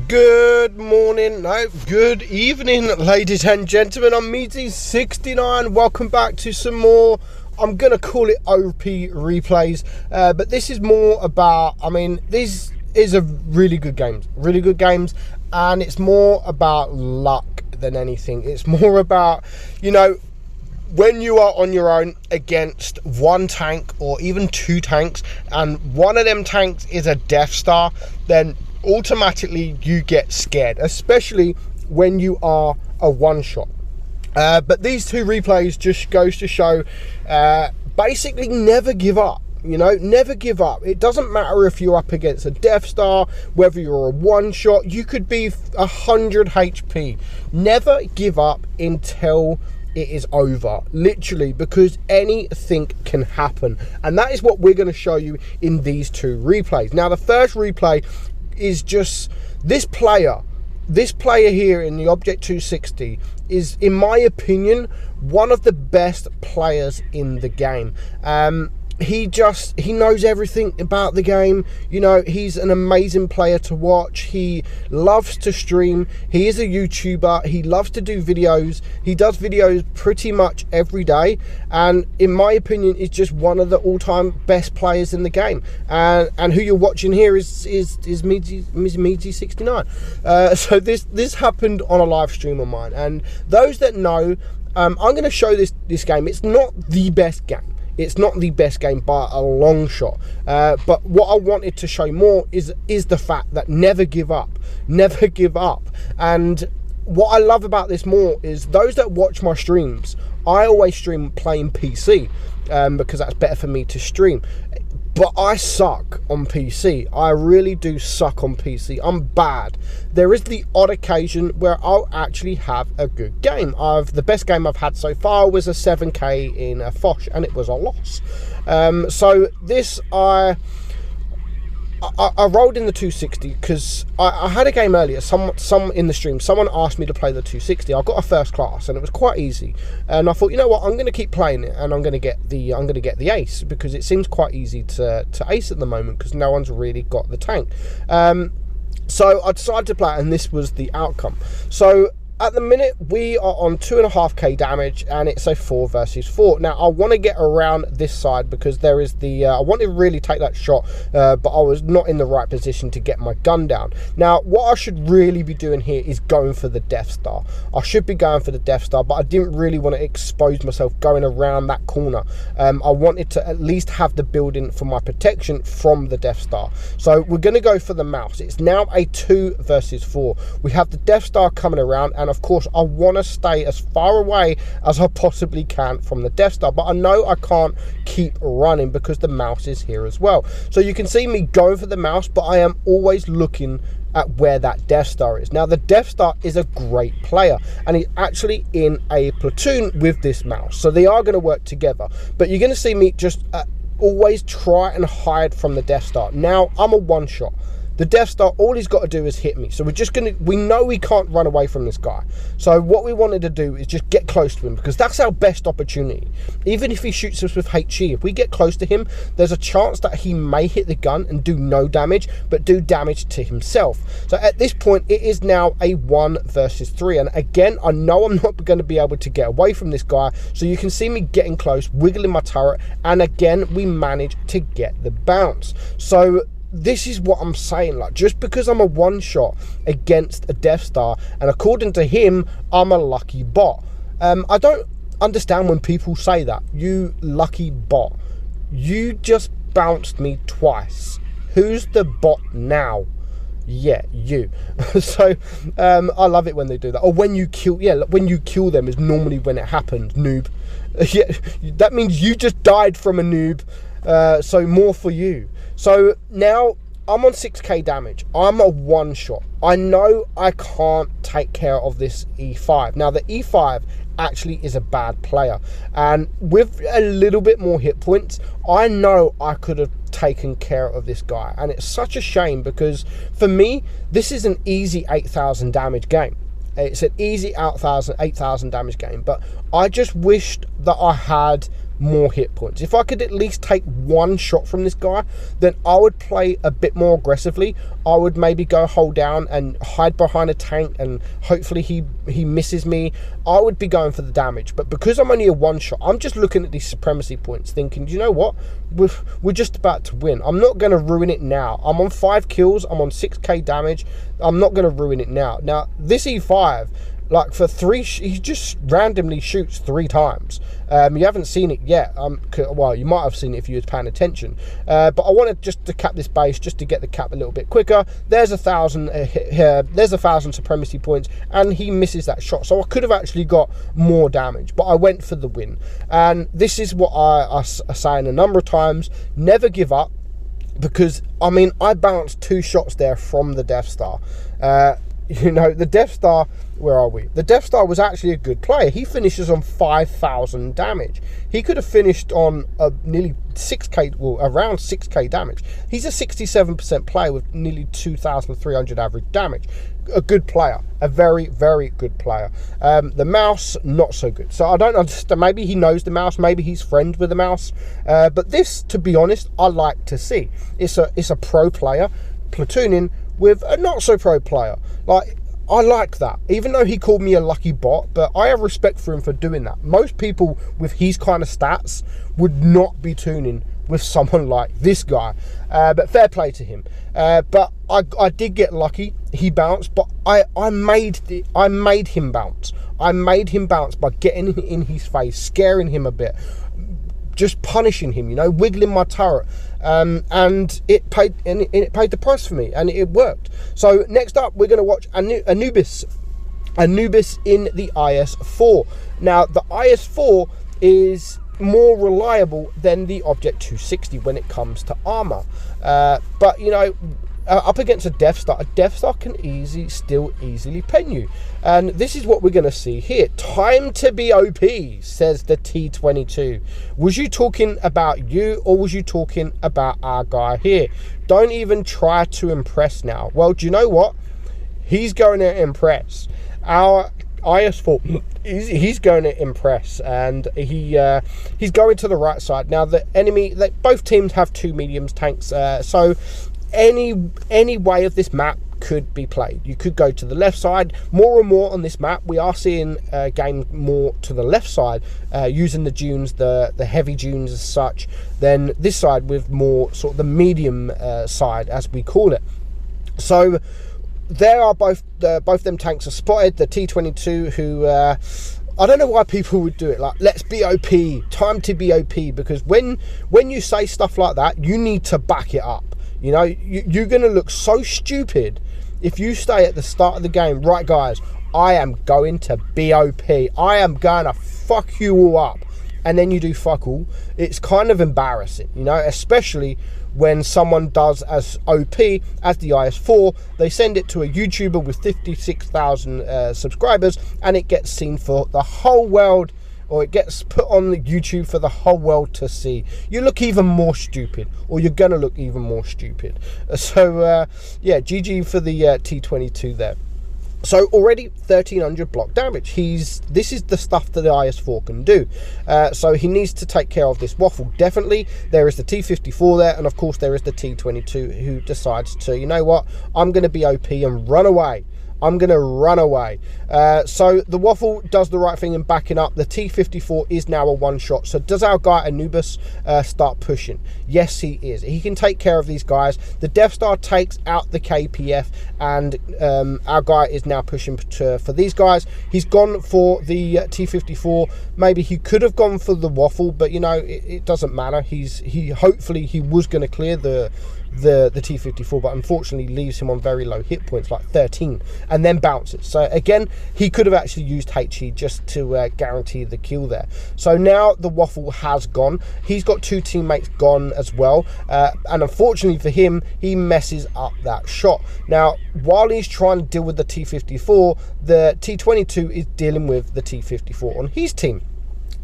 Good morning, no, good evening, ladies and gentlemen. I'm meadsy69. Welcome back to some more, I'm going to call it OP replays. But this is more about, this is a really good games, and it's more about luck than anything. It's more about, when you are on your own against one tank or even two tanks, and one of them tanks is a Death Star, then automatically you get scared, especially when you are a one-shot. But these two replays just goes to show, basically never give up. Never give up. It doesn't matter if you're up against a Death Star, whether you're a one-shot, you could be 100 HP. Never give up until it is over, literally, because anything can happen. And that is what we're going to show you in these two replays. Now, the first replay is just this player here in the Object 260 is, in my opinion, one of the best players in the game. He knows everything about the game. He's an amazing player to watch. He loves to stream. He is a YouTuber. He loves to do videos. He does videos pretty much every day, and in my opinion is just one of the all-time best players in the game. And who you're watching here is meadsy69. So this happened on a live stream of mine, and those that know, I'm going to show this game. It's not the best game. It's not the best game by a long shot. But what I wanted to show more is the fact that never give up. Never give up. And what I love about this more is those that watch my streams, I always stream playing PC because that's better for me to stream. But I suck on PC. I really do suck on PC. I'm bad. There is the odd occasion where I'll actually have a good game. The best game I've had so far was a 7k in a Foch, and it was a loss. So this, I rolled in the 260 because I had a game earlier. Some in the stream, someone asked me to play the 260. I got a first class and it was quite easy. And I thought, you know what, I'm going to keep playing it, and I'm going to get the ace, because it seems quite easy to ace at the moment because no one's really got the tank. So I decided to play it, and this was the outcome. So at the minute, we are on 2.5k damage, and it's a 4 versus 4. Now, I want to get around this side because there is the... I want to really take that shot, but I was not in the right position to get my gun down. Now, what I should really be doing here is going for the Death Star. I should be going for the Death Star, but I didn't really want to expose myself going around that corner. I wanted to at least have the building for my protection from the Death Star. So we're going to go for the mouse. It's now a 2 versus 4. We have the Death Star coming around, and of course I want to stay as far away as I possibly can from the Death Star, but I know I can't keep running because the mouse is here as well. So you can see me going for the mouse, but I am always looking at where that Death Star is. Now, the Death Star is a great player, and he's actually in a platoon with this mouse, so they are going to work together. But you're going to see me just always try and hide from the Death Star. Now, I'm a one-shot. The Death Star, all he's got to do is hit me. So we know we can't run away from this guy. So what we wanted to do is just get close to him, because that's our best opportunity. Even if he shoots us with HE, if we get close to him, there's a chance that he may hit the gun and do no damage, but do damage to himself. So at this point, it is now a 1 versus 3. And again, I know I'm not going to be able to get away from this guy. So you can see me getting close, wiggling my turret. And again, we manage to get the bounce. So this is what I'm saying, like, just because I'm a one-shot against a Death Star, and according to him, I'm a lucky bot. I don't understand when people say that. You lucky bot. You just bounced me twice. Who's the bot now? Yeah, you. So I love it when they do that. Or when you kill, when you kill them is normally when it happens, noob. Yeah, that means you just died from a noob. So more for you. So now I'm on 6k damage. I'm a one-shot. I know I can't take care of this E5. Now, the E5 actually is a bad player, and with a little bit more hit points, I know I could have taken care of this guy. And it's such a shame, because for me, this is an easy 8,000 damage game. It's an easy 8,000 damage game, but I just wished that I had more hit points. If I could at least take one shot from this guy, then I would play a bit more aggressively. I would maybe go hold down and hide behind a tank, and hopefully he misses me. I would be going for the damage. But because I'm only a one shot, I'm just looking at these supremacy points thinking, you know what, we're just about to win. I'm not going to ruin it now. I'm on 5 kills, I'm on 6k damage. I'm not going to ruin it now. Now this E5, like for 3, he just randomly shoots 3 times. You haven't seen it yet. Well, you might have seen it if you was paying attention. But I wanted just to cap this base, just to get the cap a little bit quicker. There's 1,000 here. There's 1,000 supremacy points, and he misses that shot. So I could have actually got more damage, but I went for the win. And this is what I saying a number of times: never give up. Because I mean, I bounced 2 shots there from the Death Star. You know, the Death Star, where are we? The Death Star was actually a good player. He finishes on 5,000 damage. He could have finished on nearly 6k, well, around 6k damage. He's a 67% player with nearly 2,300 average damage. A good player, a very, very good player. The mouse, not so good. So I don't understand. Maybe he knows the mouse. Maybe he's friends with the mouse. But this, to be honest, I like to see. It's a pro player platooning with a not so pro player. Like, I like that, even though he called me a lucky bot, but I have respect for him for doing that. Most people with his kind of stats would not be tuning with someone like this guy, but fair play to him. But I did get lucky. He bounced, but I made him bounce. I made him bounce by getting in his face, scaring him a bit, just punishing him, you know, wiggling my turret. And it paid the price for me, and it worked. So next up, we're going to watch Anubis in the IS-4. Now, the IS-4 is more reliable than the Object 260 when it comes to armor. But, you know, up against a Death Star can still easily pen you. And this is what we're going to see here. Time to be OP, says the T22. Was you talking about you, or was you talking about our guy here? Don't even try to impress now. Well, do you know what? He's going to impress. Our IS-4, he's going to impress, and he's going to the right side. Now, the enemy, both teams have 2 mediums tanks, so any way of this map could be played. You could go to the left side. More and more on this map, we are seeing game more to the left side, using the dunes, the heavy dunes as such, than this side with more sort of the medium side, as we call it. So there are both them tanks are spotted. The T22, who I don't know why people would do it, like, let's be OP, time to be OP, because when you say stuff like that, you need to back it up. You know, you're going to look so stupid if you stay at the start of the game, right guys, I am going to be OP, I am going to fuck you all up, and then you do fuck all. It's kind of embarrassing, you know, especially when someone does as OP as the IS-4. They send it to a YouTuber with 56,000 subscribers, and it gets seen for the whole world, or it gets put on the YouTube for the whole world to see. You look even more stupid, or you're gonna look even more stupid. So yeah, GG for the T22 there. So already 1,300 block damage. This is the stuff that the IS-4 can do. So he needs to take care of this waffle. Definitely, there is the T54 there, and of course there is the T22 who decides to, you know what, I'm going to be OP and run away. I'm going to run away. So the waffle does the right thing in backing up. The T54 is now a one-shot. So does our guy Anubis start pushing? Yes, he is. He can take care of these guys. The Death Star takes out the KPF, and our guy is now pushing for these guys. He's gone for the T54. Maybe he could have gone for the waffle, but you know, it doesn't matter. Hopefully he was going to clear the T54, but unfortunately leaves him on very low hit points, like 13, and then bounces. So again, he could have actually used HE just to guarantee the kill there. So now the waffle has gone. He's got 2 teammates gone as well, and unfortunately for him, he messes up that shot. Now, while he's trying to deal with the T54, the T22 is dealing with the T54 on his team.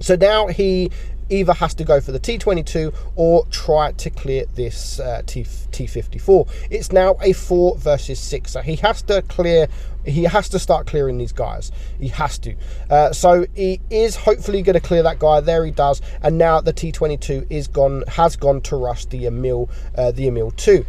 So now he either has to go for the T22 or try to clear this T54. It's now a 4 versus 6, so he has to clear He has to start clearing these guys. He has to. So he is hopefully going to clear that guy. There he does. And now the T22 has gone to rush the Emil 2.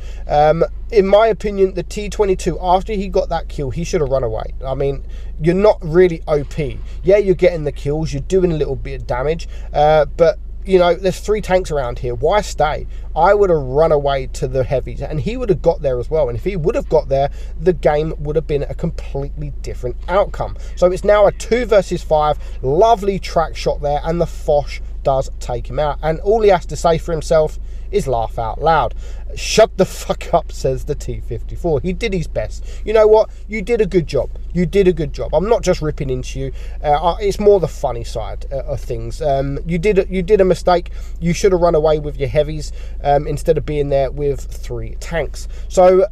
In my opinion, the T22, after he got that kill, he should have run away. I mean, you're not really OP. Yeah, you're getting the kills. You're doing a little bit of damage. But you know, there's 3 tanks around here. Why stay? I would have run away to the heavies, and he would have got there as well. And if he would have got there, the game would have been a completely different outcome. So it's now a 2 versus 5. Lovely track shot there, and the Foch does take him out. And all he has to say for himself is laugh out loud. Shut the fuck up, says the T54. He did his best. You know what? You did a good job. You did a good job. I'm not just ripping into you. It's more the funny side of things. You did a mistake. You should have run away with your heavies instead of being there with 3 tanks. So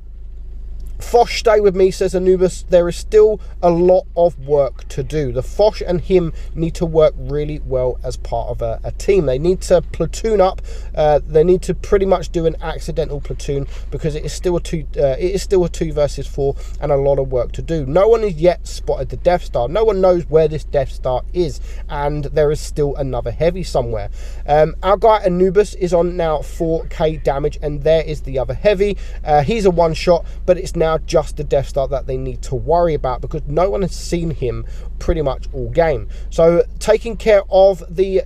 Foch, stay with me, says Anubis. There is still a lot of work to do. The Foch and him need to work really well as part of a team. They need to platoon up. They need to pretty much do an accidental platoon, because it is still a 2 versus 4 and a lot of work to do. No one has yet spotted the Death Star. No one knows where this Death Star is, and there is still another heavy somewhere. Our guy Anubis is on now 4k damage, and there is the other heavy. He's a one shot, but it's now just the Death Star that they need to worry about, because no one has seen him pretty much all game. So taking care of the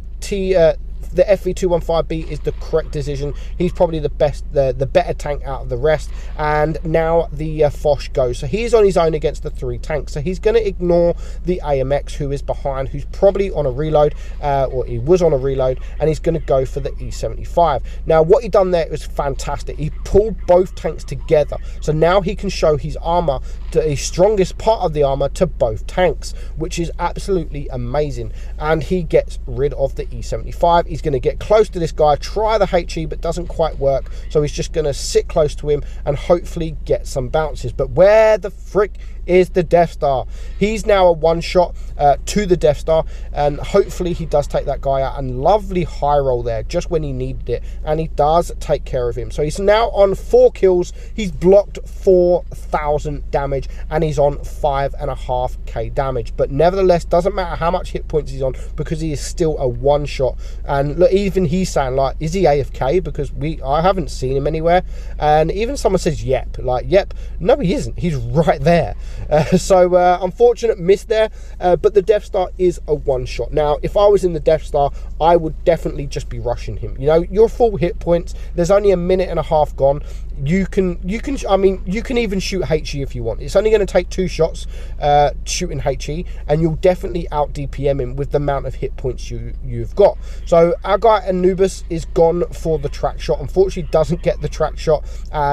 FV215B is the correct decision. He's probably the better tank out of the rest. And now the Foch goes. So he's on his own against the 3 tanks. So he's going to ignore the AMX, who is behind, who's probably on a reload, or he was on a reload, and he's going to go for the E75. Now, what he done there was fantastic. He pulled both tanks together. So now he can show his armor, to his strongest part of the armor, to both tanks, which is absolutely amazing. And he gets rid of the E75. He's going to get close to this guy, try the HE, but doesn't quite work. So he's just going to sit close to him and hopefully get some bounces. But where the frick is the Death Star? He's now a one shot to the Death Star, and hopefully he does take that guy out. And lovely high roll there just when he needed it, and he does take care of him. So he's now on 4 kills. He's blocked 4,000 damage, and he's on 5.5k damage. But nevertheless, doesn't matter how much hit points he's on, because he is still a one shot. And look, even he's saying, like, is he AFK? Because I haven't seen him anywhere. And even someone says yep, like, yep, no he isn't, he's right there. So unfortunate miss there, but the Death Star is a one shot. Now, if I was in the Death Star, I would definitely just be rushing him. You know, your full hit points, there's only 1.5 minutes gone. You can even shoot HE if you want. It's only going to take 2 shots shooting HE, and you'll definitely out DPM him with the amount of hit points you've got. So our guy Anubis is gone for the track shot. Unfortunately, doesn't get the track shot.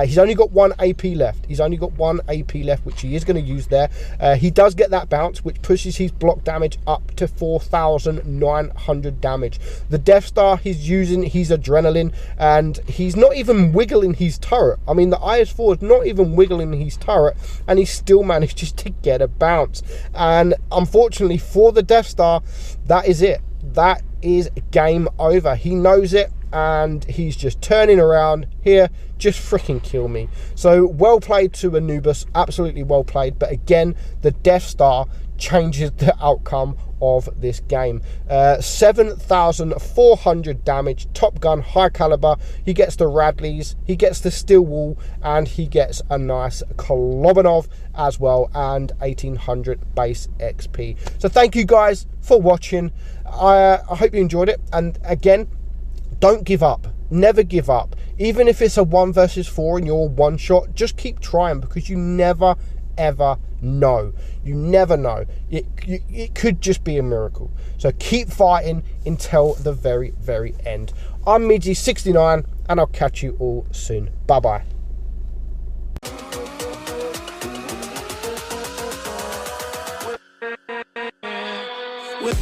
He's only got 1 AP left. He's only got 1 AP left, which he is going to use there. He does get that bounce, which pushes his block damage up to 4,900 damage. The Death Star, he's using his adrenaline, and he's not even wiggling his turret. I mean, the IS-4 is not even wiggling his turret, and he still manages to get a bounce. And unfortunately for the Death Star, that is it. That is game over. He knows it, and he's just turning around here. Just freaking kill me. So well played to Anubis, absolutely well played. But again, the Death Star changes the outcome of this game. 7,400 damage, top gun, high caliber. He gets the Radleys, he gets the steel wall, and he gets a nice Kolobanov as well, and 1,800 base XP. So thank you guys for watching. I hope you enjoyed it, and again, don't give up. Never give up. Even if it's a 1 versus 4 and you're one shot, just keep trying, because you never ever know. You never know. It could just be a miracle. So keep fighting until the very, very end. I'm meadsy69, and I'll catch you all soon. Bye bye. With